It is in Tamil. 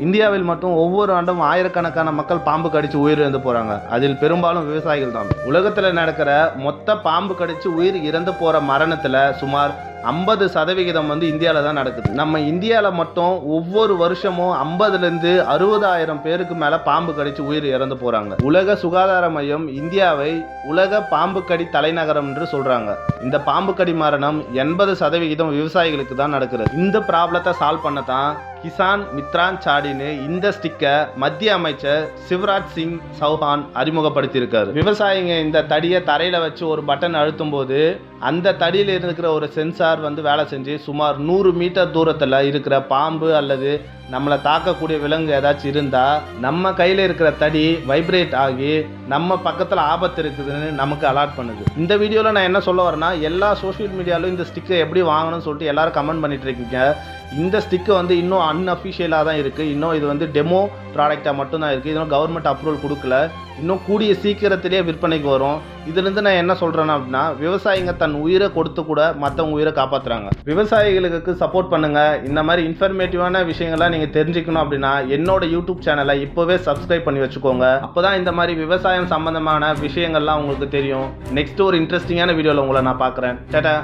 இந்தியாவில் மட்டும் ஒவ்வொரு ஆண்டும் ஆயிரக்கணக்கான மக்கள் பாம்பு கடிச்சு உயிரிழந்து போறாங்க. அதில் பெரும்பாலும் விவசாயிகள் தான். உலகத்தில் நடக்கிற மொத்த பாம்பு கடிச்சு உயிர் இறந்து போற மரணத்துல சுமார் 50% வந்து இந்தியாவில் தான் நடக்குது. நம்ம இந்தியாவில் மட்டும் ஒவ்வொரு வருஷமும் 50லேருந்து 60,000 பேருக்கு மேலே பாம்பு கடிச்சு உயிர் இறந்து போகிறாங்க. உலக சுகாதார மையம் இந்தியாவை உலக பாம்பு கடி தலைநகரம் என்று சொல்கிறாங்க. இந்த பாம்பு கடி மரணம் 80% விவசாயிகளுக்கு தான் நடக்கிறது. இந்த ப்ராப்ளத்தை சால்வ் பண்ண தான் கிசான் மித்ரான் சாடின்னு இந்த ஸ்டிக்கை மத்திய அமைச்சர் சிவராஜ் சிங் சௌஹான் அறிமுகப்படுத்தியிருக்காரு. விவசாயிங்க இந்த தடியை தரையில் வச்சு ஒரு பட்டன் அழுத்தும் போது அந்த தடியில் இருக்கிற ஒரு சென்சார் வந்து வேலை செஞ்சு சுமார் 100 மீட்டர் தூரத்தில் இருக்கிற பாம்பு அல்லது நம்மளை தாக்கக்கூடிய விலங்கு ஏதாச்சும் இருந்தால் நம்ம கையில் இருக்கிற தடி வைப்ரேட் ஆகி நம்ம பக்கத்தில் ஆபத்து இருக்குதுன்னு நமக்கு அலர்ட் பண்ணுது. இந்த வீடியோவில் நான் என்ன சொல்ல வரேன்னா, எல்லா சோஷியல் மீடியாவிலும் இந்த ஸ்டிக்கை எப்படி வாங்கணும்னு சொல்லிட்டு எல்லாரும் கமெண்ட் பண்ணிட்டு இருக்கீங்க. இந்த ஸ்டிக்கு வந்து இன்னும் அன்அஃபிஷியலாக தான் இருக்குது. இன்னும் இது வந்து டெமோ ப்ராடக்டாக மட்டும்தான் இருக்குது. இன்னும் கவர்மெண்ட் அப்ரூவல் கொடுக்கல. இன்னும் கூடிய சீக்கிரத்திலேயே விற்பனைக்கு வரும். இதுலேருந்து நான் என்ன சொல்கிறேன்னா அப்படின்னா, விவசாயிங்க தன் உயிரை கொடுத்து கூட மற்றவங்க உயிரை காப்பாற்றுறாங்க. விவசாயிகளுக்கு சப்போர்ட் பண்ணுங்கள். இந்த மாதிரி இன்ஃபர்மேட்டிவான விஷயங்கள்லாம் நீங்கள் தெரிஞ்சுக்கணும் அப்படின்னா என்னோட யூடியூப் சேனலை இப்போவே சப்ஸ்கிரைப் பண்ணி வச்சுக்கோங்க. அப்போ தான் இந்த மாதிரி விவசாயம் சம்மந்தமான விஷயங்கள்லாம் உங்களுக்கு தெரியும். நெக்ஸ்ட் ஒரு இன்ட்ரெஸ்டிங்கான வீடியோவில் உங்களை நான் பார்க்குறேன். டாடா.